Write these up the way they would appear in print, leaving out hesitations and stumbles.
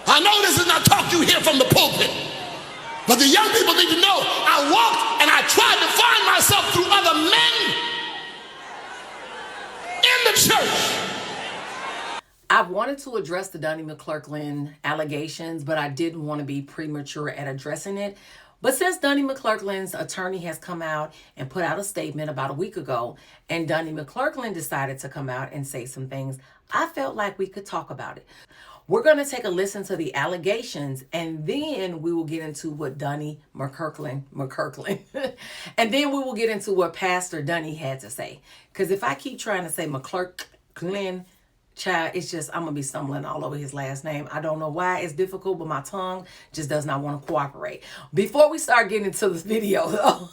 I know this is not talk you hear from the pulpit, but the young people need to know I walked and I tried to find myself through other men in the church. I've wanted to address the Donnie McClurkin allegations, but I didn't want to be premature at addressing it. But since Donnie McClurkin's attorney has come out and put out a statement about a week ago, and Donnie McClurkin decided to come out and say some things, I felt like we could talk about it. We're going to take a listen to the allegations, and then we will get into what Donnie McClurkin, and then we will get into what Pastor Donnie had to say. Because if I keep trying to say McClurkin, child, it's just, I'm going to be stumbling all over his last name. I don't know why it's difficult, but my tongue just does not want to cooperate. Before we start getting into this video, though,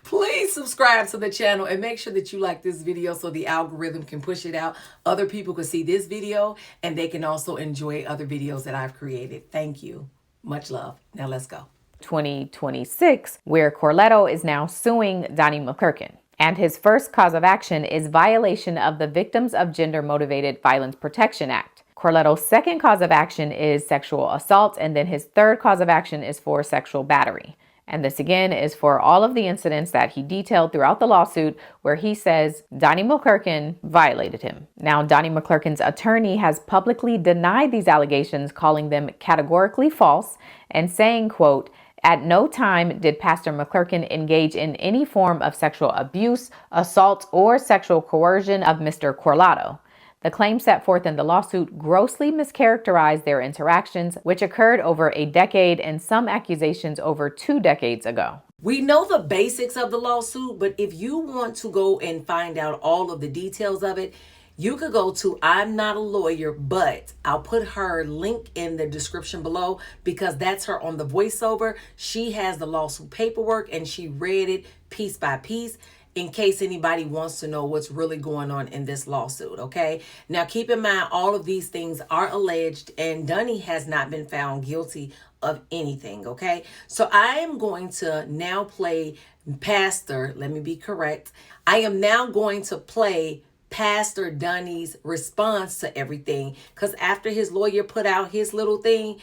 please subscribe to the channel and make sure that you like this video so the algorithm can push it out. Other people can see this video and they can also enjoy other videos that I've created. Thank you. Much love. Now let's go. 2026, where Corletto is now suing Donnie McClurkin. And his first cause of action is violation of the Victims of Gender-Motivated Violence Protection Act. Corletto's second cause of action is sexual assault, and then his third cause of action is for sexual battery. And this again is for all of the incidents that he detailed throughout the lawsuit where he says Donnie McClurkin violated him. Now, Donnie McClurkin's attorney has publicly denied these allegations, calling them categorically false and saying, quote, "At no time did Pastor McClurkin engage in any form of sexual abuse, assault, or sexual coercion of Mr. Corletto." The claims set forth in the lawsuit grossly mischaracterized their interactions, which occurred over a decade and some accusations over 2 decades ago. We know the basics of the lawsuit, but if you want to go and find out all of the details of it, you could go to I'm Not a Lawyer, but I'll put her link in the description below because that's her on the voiceover. She has the lawsuit paperwork and she read it piece by piece in case anybody wants to know what's really going on in this lawsuit, okay? Now, keep in mind, all of these things are alleged and Donnie has not been found guilty of anything, okay? So I am going to now play Pastor, let me be correct. I am now going to play Pastor Donnie's response to everything, because after his lawyer put out his little thing,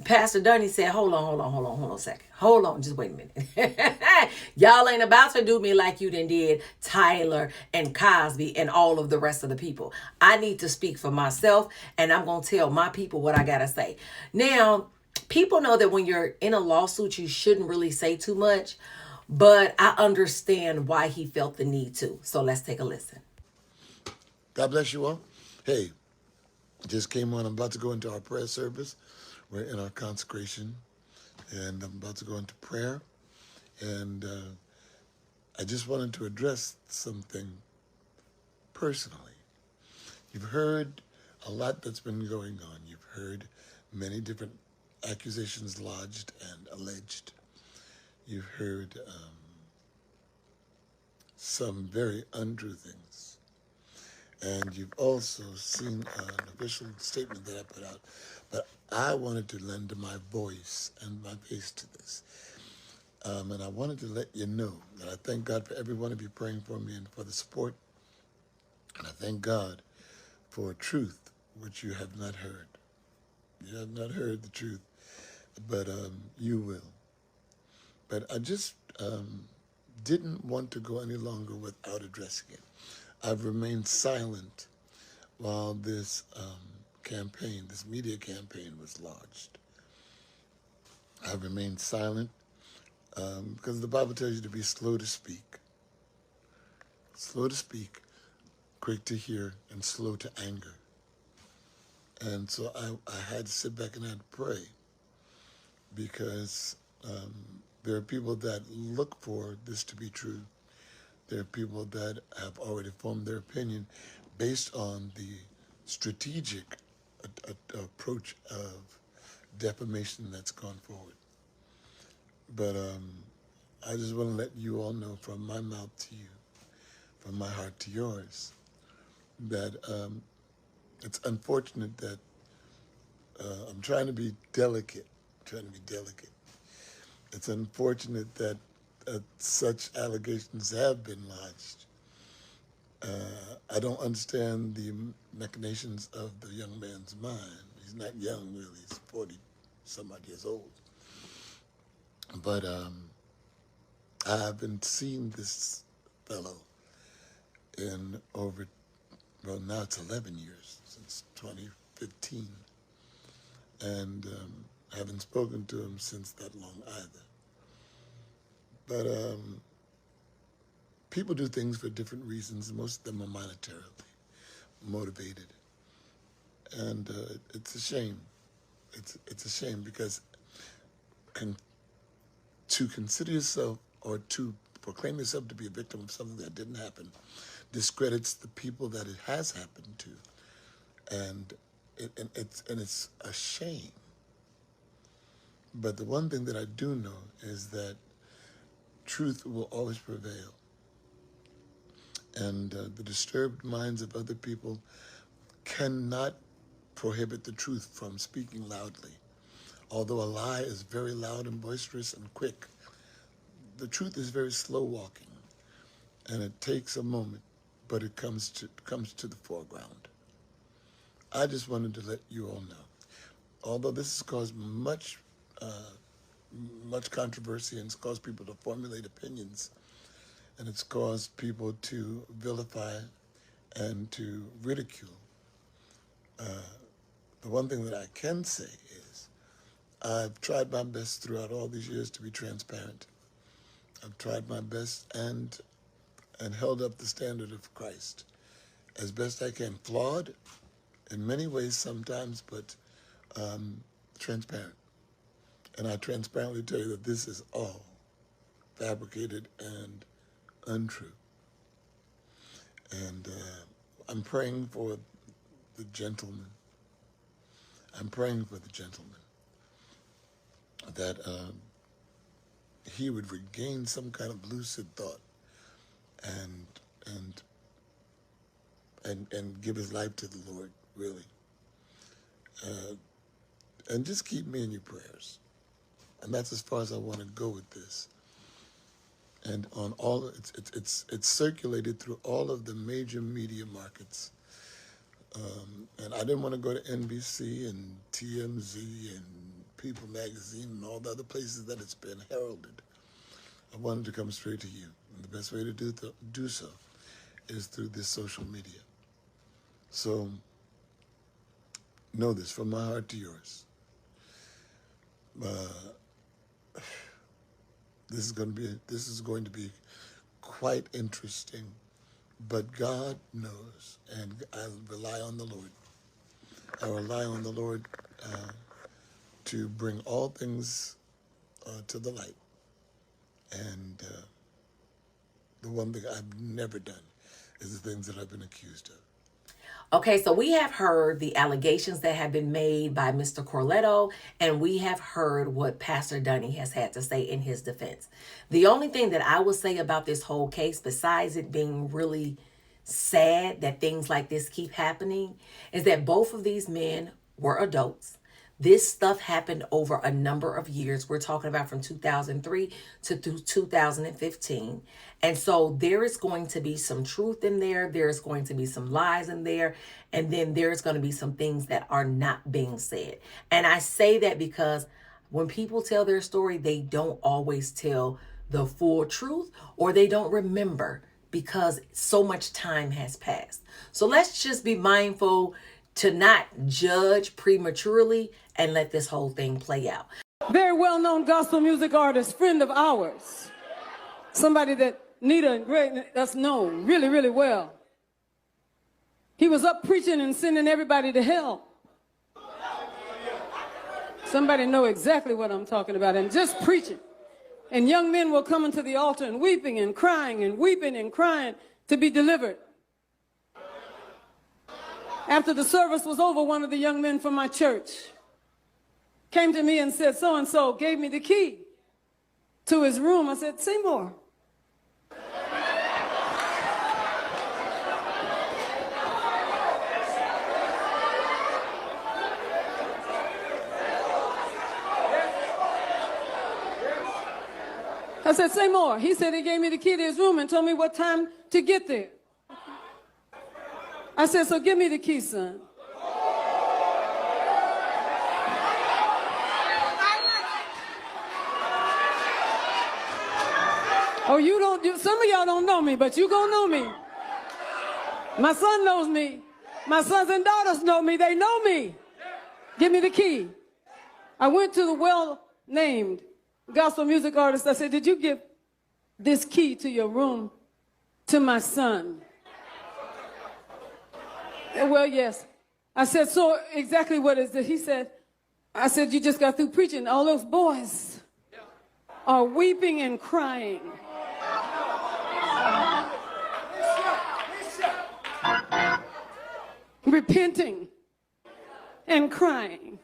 Pastor Donnie said, hold on a second. Hold on, just wait a minute. Y'all ain't about to do me like you did Tyler and Cosby and all of the rest of the people. I need to speak for myself, and I'm going to tell my people what I got to say. Now, people know that when you're in a lawsuit, you shouldn't really say too much, but I understand why he felt the need to. So let's take a listen. God bless you all. Hey, just came on. I'm about to go into our prayer service. We're in our consecration, and I'm about to go into prayer. And I just wanted to address something personally. You've heard a lot that's been going on. You've heard many different accusations lodged and alleged. You've heard some very untrue things. And you've also seen an official statement that I put out. But I wanted to lend my voice and my face to this. And I wanted to let you know that I thank God for every one of you praying for me and for the support. And I thank God for truth, which you have not heard. You have not heard the truth, but you will. But I just didn't want to go any longer without addressing it. I've remained silent while this campaign, this media campaign was launched. I've remained silent because the Bible tells you to be slow to speak, quick to hear, and slow to anger. And so I had to sit back and I had to pray because there are people that look for this to be true. There are people that have already formed their opinion based on the strategic approach of defamation that's gone forward. But I just want to let you all know from my mouth to you, from my heart to yours, that it's unfortunate that I'm trying to be delicate. It's unfortunate that such allegations have been lodged. I don't understand the machinations of the young man's mind. He's not young, really. He's 40 some odd years old. But I've been seeing this fellow in over, well, now it's 11 years, since 2015. And I haven't spoken to him since that long either. But people do things for different reasons. Most of them are monetarily motivated. And it's a shame. It's a shame because to consider yourself or to proclaim yourself to be a victim of something that didn't happen discredits the people that it has happened to. And it's a shame. But the one thing that I do know is that truth will always prevail. And the disturbed minds of other people cannot prohibit the truth from speaking loudly. Although a lie is very loud and boisterous and quick, the truth is very slow walking. And it takes a moment, but it comes to the foreground. I just wanted to let you all know. Although this has caused much controversy and it's caused people to formulate opinions, and it's caused people to vilify and to ridicule. The one thing that I can say is I've tried my best throughout all these years to be transparent. I've tried my best and held up the standard of Christ as best I can. Flawed in many ways sometimes, but transparent. And I transparently tell you that this is all fabricated and untrue. And I'm praying for the gentleman. I'm praying for the gentleman that he would regain some kind of lucid thought and give his life to the Lord, really. And just keep me in your prayers. And that's as far as I want to go with this. And on all, it's circulated through all of the major media markets. And I didn't want to go to NBC and TMZ and People Magazine and all the other places that it's been heralded. I wanted to come straight to you. And the best way to do so is through this social media. So know this, from my heart to yours. This is going to be quite interesting, but God knows, and I rely on the Lord. I rely on the Lord to bring all things to the light. And the one thing I've never done is the things that I've been accused of. Okay, so we have heard the allegations that have been made by Mr. Corletto, and we have heard what Pastor Donnie has had to say in his defense. The only thing that I will say about this whole case, besides it being really sad that things like this keep happening, is that both of these men were adults. This stuff happened over a number of years. We're talking about from 2003 to 2015. And so there is going to be some truth in there. There's going to be some lies in there. And then there's going to be some things that are not being said. And I say that because when people tell their story, they don't always tell the full truth, or they don't remember because so much time has passed. So let's just be mindful to not judge prematurely and let this whole thing play out. Very well-known gospel music artist, friend of ours. Somebody that Nita and Greg us know really, really well. He was up preaching and sending everybody to hell. Somebody know exactly what I'm talking about, and just preaching. And young men were coming to the altar and weeping and crying and weeping and crying to be delivered. After the service was over, one of the young men from my church came to me and said, so-and-so gave me the key to his room. I said, say more. I said, say more. He said he gave me the key to his room and told me what time to get there. I said, so give me the key, son. Oh, some of y'all don't know me, but you gonna know me. My son knows me. My sons and daughters know me. They know me. Give me the key. I went to the well-named gospel music artist. I said, did you give this key to your room to my son? Well, yes. I said, so exactly what is it? He said, I said, you just got through preaching. All those boys are weeping and crying. Repenting and crying.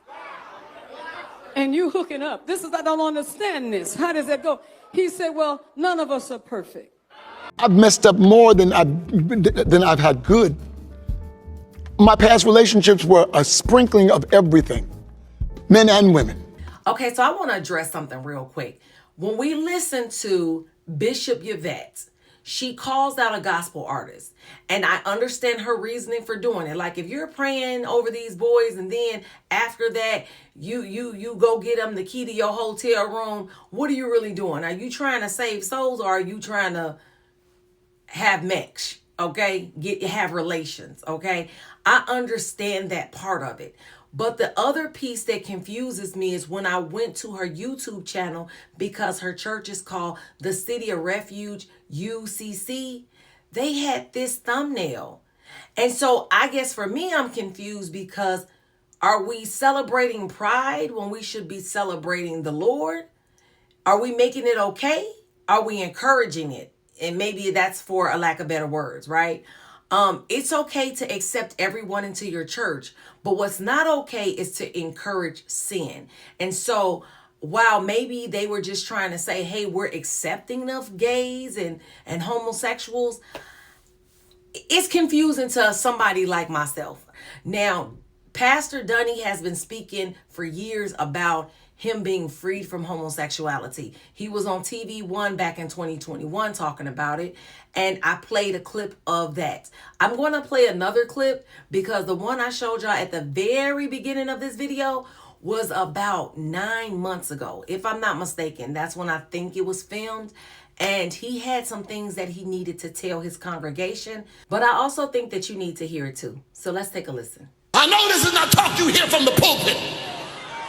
And you hooking up. I don't understand this. How does that go? He said, well, none of us are perfect. I've messed up more than I've had good. My past relationships were a sprinkling of everything, men and women. Okay, so I want to address something real quick. When we listen to Bishop Yvette, she calls out a gospel artist, and I understand her reasoning for doing it. Like, if you're praying over these boys and then after that you go get them the key to your hotel room, what are you really doing? Are you trying to save souls, or are you trying to have mesh? Okay, have relations. Okay, I understand that part of it. But the other piece that confuses me is when I went to her YouTube channel, because her church is called the City of Refuge, UCC, they had this thumbnail. And so I guess for me, I'm confused, because are we celebrating pride when we should be celebrating the Lord? Are we making it okay? Are we encouraging it? And maybe that's for a lack of better words, right? It's okay to accept everyone into your church, but what's not okay is to encourage sin. And so while maybe they were just trying to say, hey, we're accepting of gays and homosexuals, it's confusing to somebody like myself. Now, Pastor Donnie has been speaking for years about him being freed from homosexuality. He was on TV One back in 2021 talking about it, and I played a clip of that. I'm going to play another clip, because the one I showed y'all at the very beginning of this video was about 9 months ago. If I'm not mistaken, that's when I think it was filmed. And he had some things that he needed to tell his congregation, but I also think that you need to hear it too. So let's take a listen. I know this is not talk you hear from the pulpit,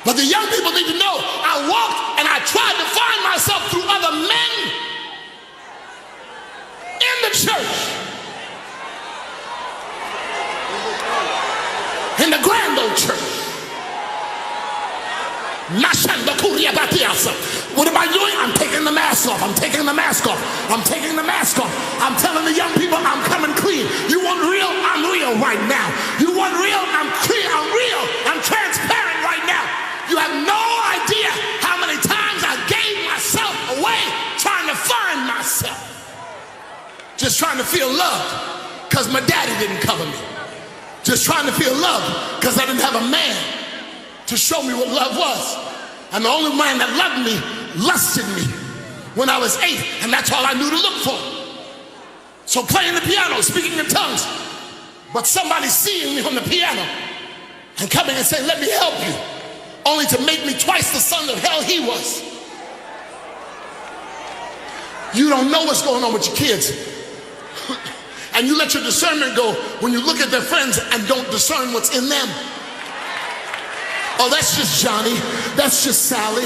but the young people need to know I walked and I tried to find myself through other men in the church, in the grand old church. What am I doing? I'm taking the mask off. I'm taking the mask off. I'm taking the mask off. I'm telling the young people I'm coming clean. You want real? I'm real right now. You want real? I'm clear. I'm real. I'm transparent right now. You have no idea how many times I gave myself away trying to find myself. Just trying to feel loved because my daddy didn't cover me. Just trying to feel loved because I didn't have a man to show me what love was. And the only man that loved me lusted me when I was 8, and that's all I knew to look for. So playing the piano, speaking in tongues, but somebody seeing me on the piano and coming and saying, let me help you, only to make me twice the son of hell he was. You don't know what's going on with your kids. And you let your discernment go when you look at their friends and don't discern what's in them. Oh, that's just Johnny. That's just Sally.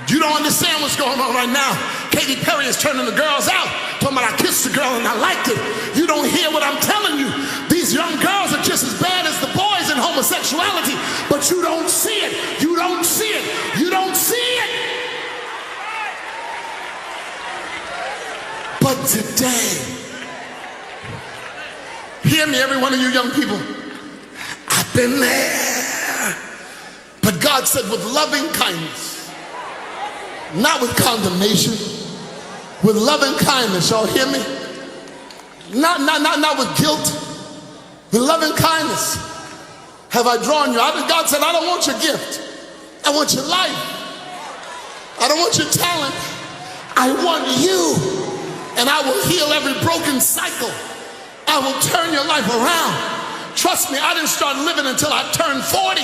You don't understand what's going on right now. Katy Perry is turning the girls out. Talking about I kissed the girl and I liked it. You don't hear what I'm telling you. These young girls are just as bad as the boys in homosexuality, but you don't see it. You don't see it. You don't see it. But today, hear me, every one of you young people. I've been there. But God said with loving kindness, not with condemnation, with loving kindness. Y'all hear me? Not with guilt, with loving kindness have I drawn you. God said, I don't want your gift. I want your life. I don't want your talent. I want you. And I will heal every broken cycle. I will turn your life around. Trust me, I didn't start living until I turned 40.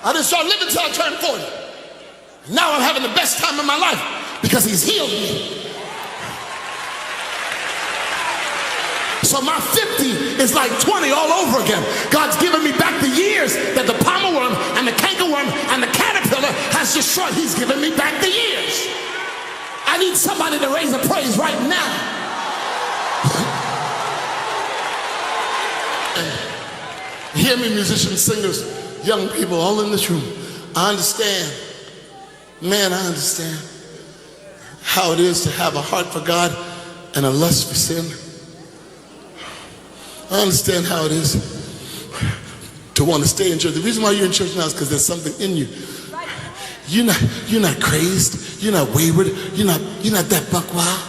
I didn't start living until I turned 40. Now I'm having the best time of my life because he's healed me. So my 50 is like 20 all over again. God's given me back the years that the palmer worm and the cankerworm and the caterpillar has destroyed. He's given me back the years. I need somebody to raise a praise right now. And hear me, musicians, singers, young people, all in this room. I understand, man, I understand how it is to have a heart for God and a lust for sin. I understand how it is to want to stay in church. The reason why you're in church now is because there's something in you. You're not crazed. You're not wayward. You're not that buck wild.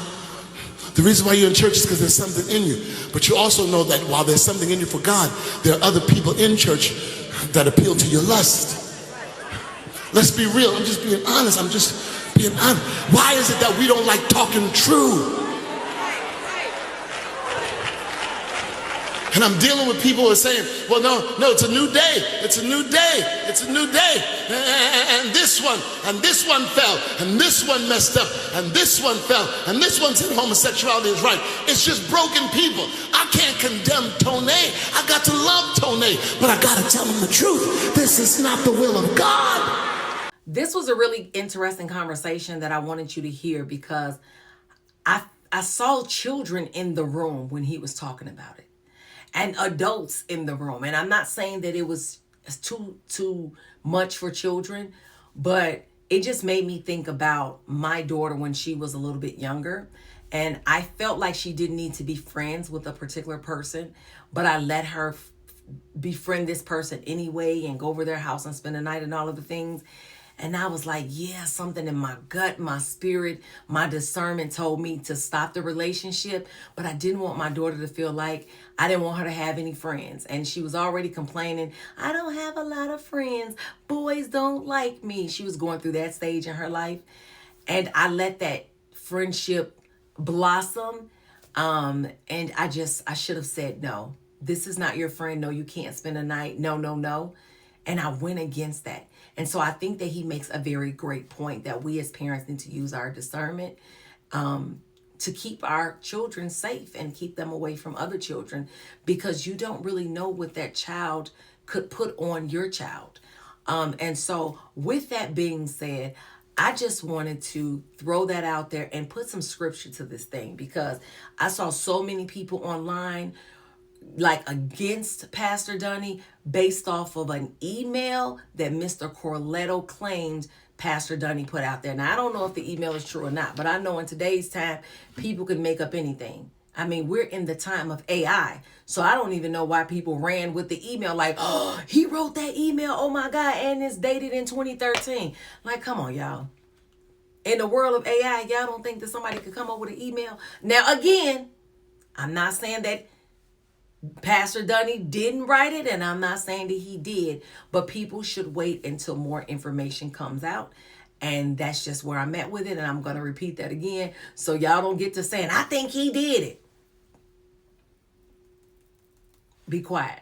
The reason why you're in church is because there's something in you. But you also know that while there's something in you for God, there are other people in church that appeal to your lust. Let's be real. I'm just being honest. I'm just being honest. Why is it that we don't like talking true? And I'm dealing with people who are saying, well, no, it's a new day. It's a new day. It's a new day. And this one fell, and this one messed up, and this one fell, and this one said homosexuality is right. It's just broken people. I can't condemn Tone. I got to love Tone, but I got to tell him the truth. This is not the will of God. This was a really interesting conversation that I wanted you to hear because I saw children in the room when he was talking about it. And adults in the room. And I'm not saying that it was too much for children, but it just made me think about my daughter when she was a little bit younger. And I felt like she didn't need to be friends with a particular person, but I let her befriend this person anyway and go over their house and spend the night and all of the things. And I was like, yeah, something in my gut, my spirit, my discernment told me to stop the relationship. But I didn't want my daughter to feel like I didn't want her to have any friends. And she was already complaining, I don't have a lot of friends. Boys don't like me. She was going through that stage in her life. And I let that friendship blossom. And I should have said, no, this is not your friend. No, you can't spend a night. No. And I went against that. And so I think that he makes a very great point that we as parents need to use our discernment to keep our children safe and keep them away from other children, because you don't really know what that child could put on your child. And so with that being said, I just wanted to throw that out there and put some scripture to this thing, because I saw so many people online like against Pastor Donnie based off of an email that Mr. Corletto claimed Pastor Donnie put out there. Now, I don't know if the email is true or not, but I know in today's time, people can make up anything. I mean, we're in the time of AI. So I don't even know why people ran with the email like, oh, he wrote that email. Oh my God. And it's dated in 2013. Like, come on, y'all. In the world of AI, y'all don't think that somebody could come up with an email? Now, again, I'm not saying that Pastor Donnie didn't write it, and I'm not saying that he did, but people should wait until more information comes out. And that's just where I'm at with it. And I'm going to repeat that again, so y'all don't get to saying, I think he did it. Be quiet.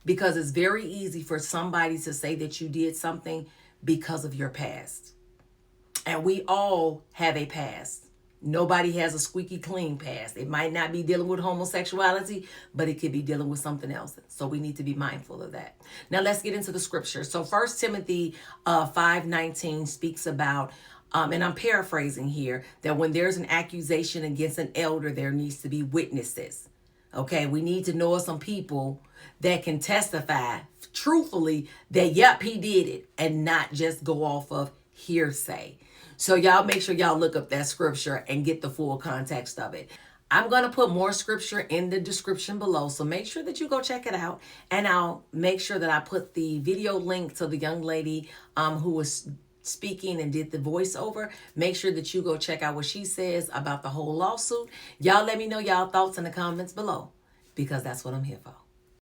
Because it's very easy for somebody to say that you did something because of your past. And we all have a past. Nobody has a squeaky clean past. It might not be dealing with homosexuality, but it could be dealing with something else. So we need to be mindful of that. Now let's get into the scripture. So 1 Timothy 5:19 speaks about, and I'm paraphrasing here, that when there's an accusation against an elder, there needs to be witnesses. Okay, we need to know some people that can testify truthfully that, yep, he did it, and not just go off of hearsay. So y'all make sure y'all look up that scripture and get the full context of it. I'm going to put more scripture in the description below, so make sure that you go check it out. And I'll make sure that I put the video link to the young lady who was speaking and did the voiceover. Make sure that you go check out what she says about the whole lawsuit. Y'all let me know y'all thoughts in the comments below, because that's what I'm here for.